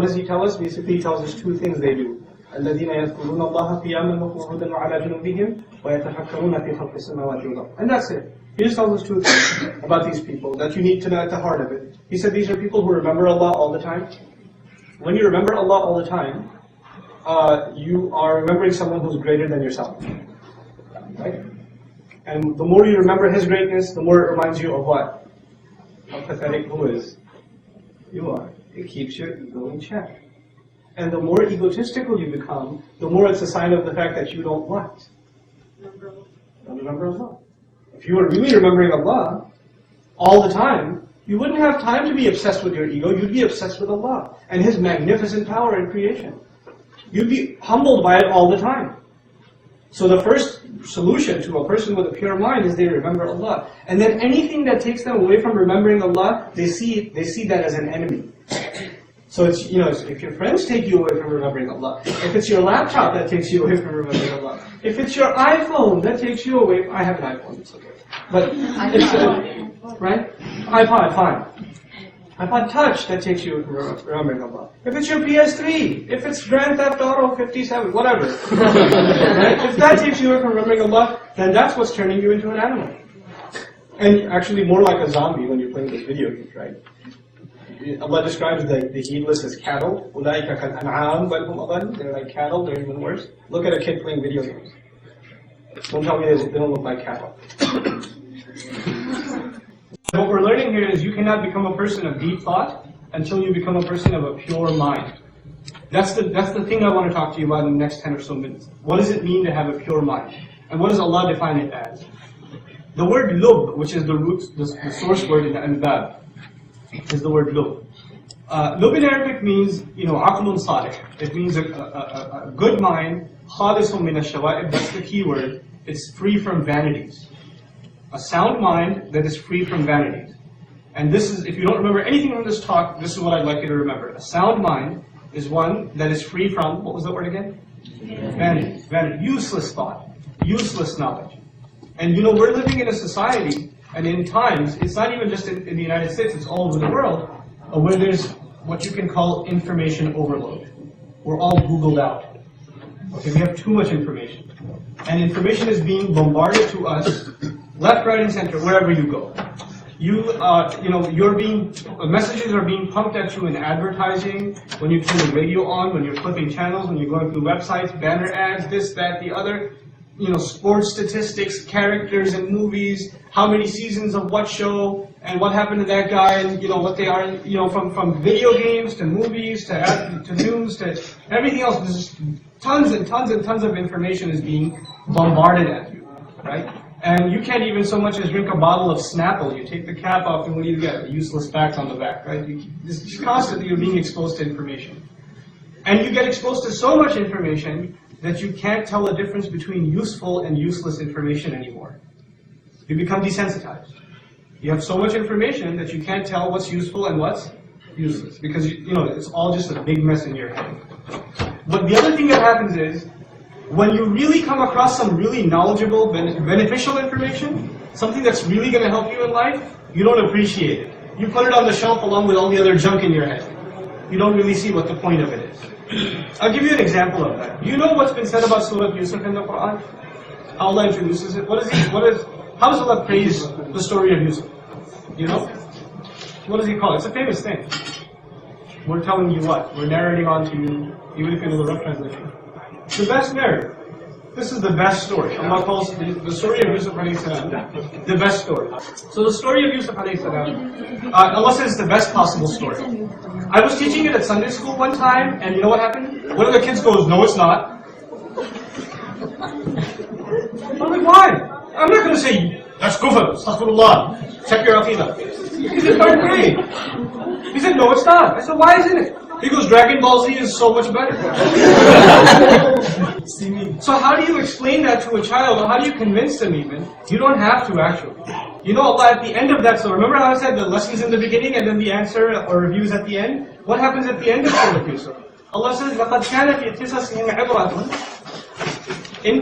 does he tell us? Basically, he tells us two things they do. الذين يذكرون الله قياما وقعودا وعلى جنوبهم ويتفكرون في خلق السماوات والأرض. And that's it. He just tells us two things about these people that you need to know at the heart of it. He said these are people who remember Allah all the time. When you remember Allah all the time, you are remembering someone who's greater than yourself. Right? And the more you remember His greatness, the more it reminds you of what? How pathetic who is you are. It keeps your ego in check. And the more egotistical you become, the more it's a sign of the fact that you don't what? Don't remember Allah. If you were really remembering Allah all the time, you wouldn't have time to be obsessed with your ego, you'd be obsessed with Allah and His magnificent power in creation. You'd be humbled by it all the time. So the first solution to a person with a pure mind is they remember Allah. And then anything that takes them away from remembering Allah, they see that as an enemy. So it's, if your friends take you away from remembering Allah, if it's your laptop that takes you away from remembering Allah, if it's your iPhone that takes you away, I have an iPhone, it's okay. But it's, right? iPod, fine. iPod Touch that takes you from remembering Allah. If it's your PS3, if it's Grand Theft Auto 57, whatever. Right? If that takes you away from remembering Allah, then that's what's turning you into an animal. And actually more like a zombie when you're playing those video games, right? Allah describes the heedless as cattle. أُولَٰئِكَ كَالْأَنْعَامِ بَلْ هُمْ أَضَلُّ. They're like cattle, they're even worse. Look at a kid playing video games. Don't tell me they don't look like cattle. What we're learning here is you cannot become a person of deep thought until you become a person of a pure mind. That's the thing I want to talk to you about in the next 10 or so minutes. What does it mean to have a pure mind? And what does Allah define it as? The word lub, which is the root, the source word in the anbab, is the word lub. Lub in Arabic means, aqlun salih. It means a good mind, khalisun min ash-shawa'ib, that's the key word. It's free from vanities. A sound mind that is free from vanities. And this is, if you don't remember anything from this talk, this is what I'd like you to remember. A sound mind is one that is free from, what was that word again? Vanities. Vanity. Useless thought. Useless knowledge. And we're living in a society, and in times, it's not even just in the United States, it's all over the world, where there's what you can call information overload. We're all Googled out. Okay, we have too much information. And information is being bombarded to us, left, right, and center, wherever you go. Messages are being pumped at you in advertising, when you turn the radio on, when you're flipping channels, when you're going through websites, banner ads, this, that, the other. Sports statistics, characters in movies, how many seasons of what show, and what happened to that guy, and what they are, from video games to movies to news to everything else. There's tons and tons and tons of information is being bombarded at you, right? And you can't even so much as drink a bottle of Snapple. You take the cap off, and what do you get? Useless facts on the back, right? Constantly you're being exposed to information, and you get exposed to so much information that you can't tell the difference between useful and useless information anymore. You become desensitized. You have so much information that you can't tell what's useful and what's useless, because it's all just a big mess in your head. But the other thing that happens is, when you really come across some really knowledgeable, beneficial information, something that's really going to help you in life, you don't appreciate it. You put it on the shelf along with all the other junk in your head. You don't really see what the point of it is. I'll give you an example of that. You know what's been said about Surah Yusuf in the Quran? How Allah introduces it? How does Allah praise the story of Yusuf? What does He call it? It's a famous thing. We're telling you what? We're narrating on to you, even if you know the rough translation. The best narrative. This is the best story. Allah calls the story of Yusuf alayhi salam the best story. So the story of Yusuf alayhi salam, Allah says it's the best possible story. I was teaching it at Sunday school one time, and you know what happened? One of the kids goes, "No, it's not." I'm like, why? I'm not going to say, "That's kufr, astaghfirullah, check your aqidah." He's in 3rd grade. He said, "No, it's not." I said, "Why isn't it?" He goes, "Dragon Ball Z is so much better." So how do you explain that to a child, or how do you convince them even? You don't have to actually. Allah at the end of that, so remember how I said the lessons in the beginning and then the answer or reviews at the end? What happens at the end of Surah Yusuf? Allah says, لَقَدْ كَانَ فِي قِصَصِهِمْ عِبْرَةٌ. In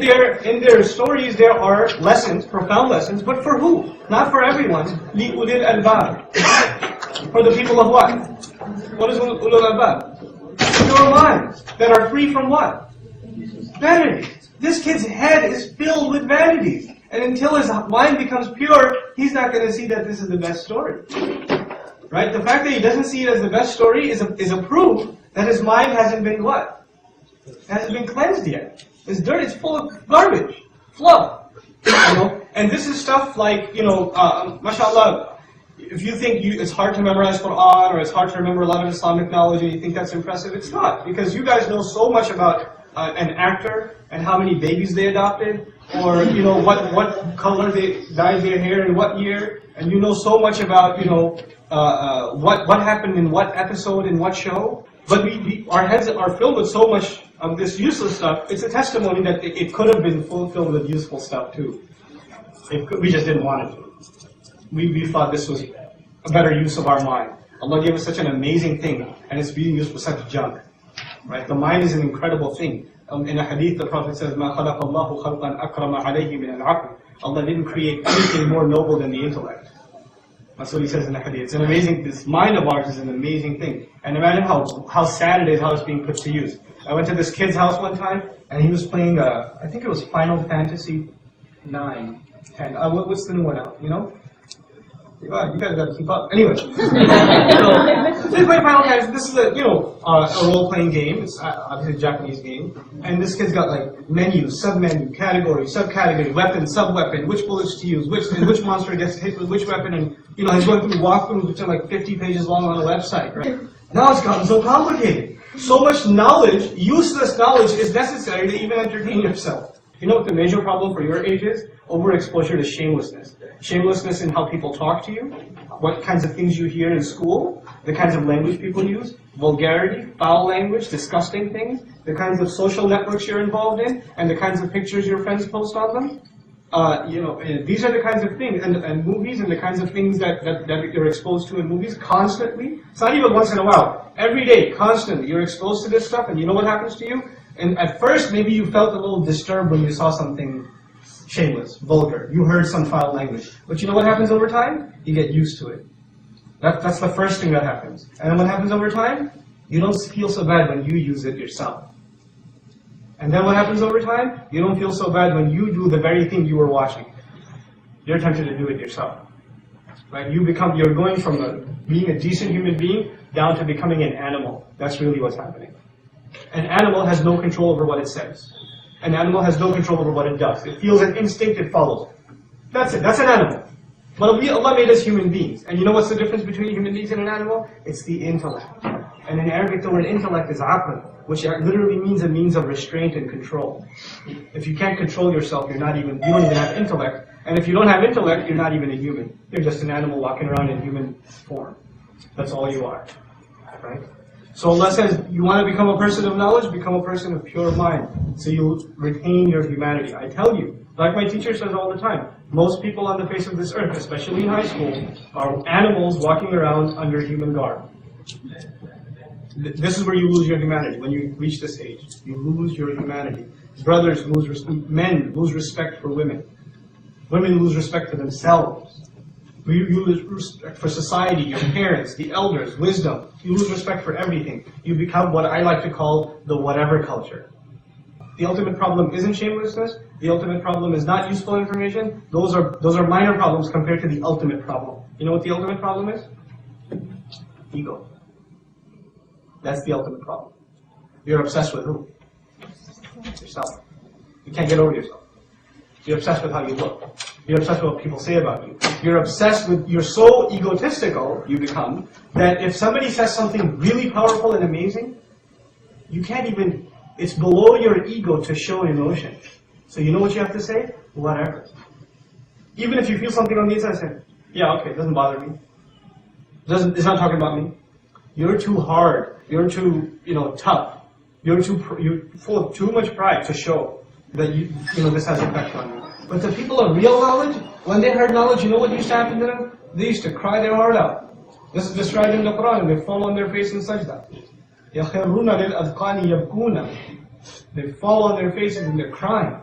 their stories there are lessons, profound lessons, but for who? Not for everyone. لِأُولِي الْأَلْبَابِ. For the people of what? What is ulul albab? pure minds that are free from what? Vanity. This kid's head is filled with vanities. And until his mind becomes pure, he's not going to see that this is the best story. Right? The fact that he doesn't see it as the best story is a proof that his mind hasn't been what? Hasn't been cleansed yet. It's dirt, it's full of garbage, fluff. And this is stuff like, mashallah, if you think it's hard to memorize Quran or it's hard to remember a lot of Islamic knowledge and you think that's impressive, it's not. Because you guys know so much about an actor and how many babies they adopted, or what color they dyed their hair in what year, and you know so much about what happened in what episode in what show. But our heads are filled with so much of this useless stuff. It's a testimony that it could have been filled with useful stuff too. We just didn't want it to. We thought this was a better use of our mind. Allah gave us such an amazing thing, and it's being used for such junk. Right? The mind is an incredible thing. In a hadith, the Prophet says, "Ma خَلَقَ اللَّهُ خَلْقًا أَكْرَمَ عَلَيْهِ مِنَ الْعَقْلِ." Allah didn't create anything more noble than the intellect. That's what he says in the hadith. It's an amazing, this mind of ours is an amazing thing. And imagine how sad it is how it's being put to use. I went to this kid's house one time, and he was playing, I think it was Final Fantasy 9, 10. What's the new one out, You guys gotta keep up. Anyway, so they play Final Fantasy. This is a role-playing game. It's obviously a Japanese game, and this kid's got like menus, sub-menu, category, subcategory, weapon, sub-weapon, which bullets to use, which monster gets hit with which weapon, and he's going through walkthroughs which are like 50 pages long on a website. Right? Now it's gotten so complicated. So much knowledge, useless knowledge, is necessary to even entertain yourself. You know what the major problem for your age is? Overexposure to shamelessness. Shamelessness in how people talk to you, what kinds of things you hear in school, the kinds of language people use, vulgarity, foul language, disgusting things, the kinds of social networks you're involved in, and the kinds of pictures your friends post on them. These are the kinds of things, and movies and the kinds of things that you're exposed to in movies constantly. It's not even once in a while. Every day, constantly, you're exposed to this stuff, and you know what happens to you? And at first, maybe you felt a little disturbed when you saw something shameless, vulgar. You heard some foul language. But you know what happens over time? You get used to it. That's the first thing that happens. And then what happens over time? You don't feel so bad when you use it yourself. And then what happens over time? You don't feel so bad when you do the very thing you were watching. You're tempted to do it yourself. Right? You're going from being a decent human being down to becoming an animal. That's really what's happening. An animal has no control over what it says. An animal has no control over what it does. It feels an instinct, it follows. That's it. That's an animal. But Allah made us human beings. And you know what's the difference between human beings and an animal? It's the intellect. And in Arabic, the word intellect is aql, which literally means a means of restraint and control. If you can't control yourself, you don't even have intellect. And if you don't have intellect, you're not even a human. You're just an animal walking around in human form. That's all you are. Right? So Allah says, you want to become a person of knowledge? Become a person of pure mind. So you retain your humanity. I tell you, like my teacher says all the time, most people on the face of this earth, especially in high school, are animals walking around under human garb. This is where you lose your humanity. When you reach this age, you lose your humanity. Brothers lose respect. Men lose respect for women. Women lose respect for themselves. You lose respect for society, your parents, the elders, wisdom. You lose respect for everything. You become what I like to call the whatever culture. The ultimate problem isn't shamelessness. The ultimate problem is not useful information. Those are minor problems compared to the ultimate problem. You know what the ultimate problem is? Ego. That's the ultimate problem. You're obsessed with who? Yourself. You can't get over yourself. You're obsessed with how you look. You're obsessed with what people say about you. You're so egotistical, you become, that if somebody says something really powerful and amazing, you can't even, it's below your ego to show emotion. So you know what you have to say? Whatever. Even if you feel something on the inside, say, yeah, okay, it doesn't bother me. It's not talking about me. You're too hard. You're too, tough. You're full of too much pride to show that this has effect on you. But the people of real knowledge, when they heard knowledge, you know what used to happen to them? They used to cry their heart out. This is described in the Quran. They fall on their face in sajda. يَخِرُّونَ لِلْأَذْقَانِ يَبْكُونَ. They fall on their faces and they're crying.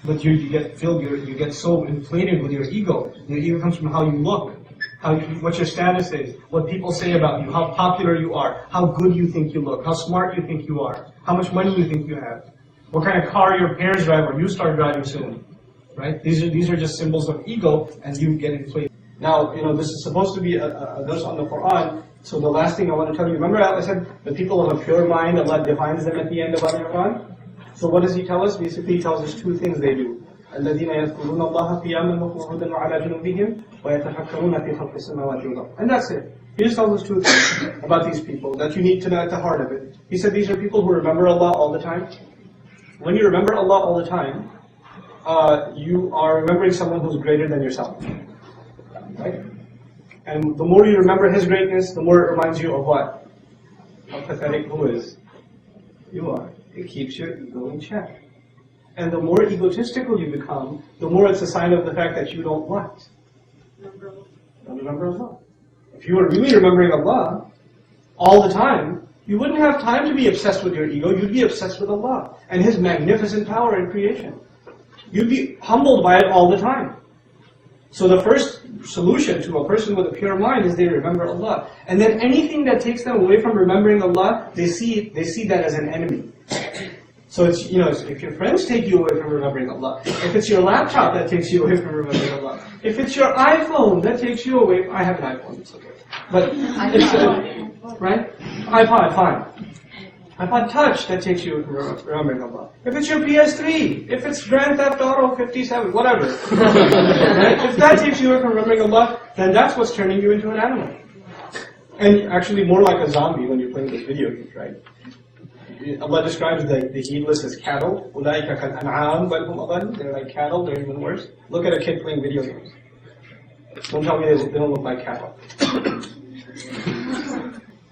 But you get filled, you get so inflated with your ego. Your ego comes from how you look. what your status is, what people say about you, how popular you are, how good you think you look, how smart you think you are, how much money you think you have, what kind of car your parents drive or you start driving soon, right? These are just symbols of ego, and you get inflated. Now, this is supposed to be a verse on the Quran. So the last thing I want to tell you, remember I said the people of a pure mind, Allah defines them at the end of Al-Quran. So what does He tell us? Basically, He tells us two things they do. الذين يذكرون الله قياما وقعودا وعلى جنوبهم ويتفكرون في خلق السماوات والأرض. And that's it. He just tells us two things about these people that you need to know at the heart of it. He said these are people who remember Allah all the time. When you remember Allah all the time, you are remembering someone who's greater than yourself. Right? And the more you remember His greatness, the more it reminds you of what? How pathetic who is? You are. It keeps your ego in check. And the more egotistical you become, the more it's a sign of the fact that you don't what? Don't remember Allah. If you were really remembering Allah all the time, you wouldn't have time to be obsessed with your ego, you'd be obsessed with Allah and His magnificent power in creation. You'd be humbled by it all the time. So the first solution to a person with a pure mind is they remember Allah. And then anything that takes them away from remembering Allah, they see that as an enemy. So it's, if your friends take you away from remembering Allah, if it's your laptop that takes you away from remembering Allah, if it's your iPhone that takes you away, I have an iPhone, it's okay. But it's, right? iPod, fine. iPod Touch that takes you away from remembering Allah. If it's your PS3, if it's Grand Theft Auto 57, whatever. Right? If that takes you away from remembering Allah, then that's what's turning you into an animal. And actually more like a zombie when you're playing this video games, right? Allah describes the heedless as cattle. أُولَٰئِكَ كَالْأَنْعَامِ بَلْ هُمْ أَضَلُّ. They're like cattle, they're even worse. Look at a kid playing video games. Don't tell me they don't look like cattle.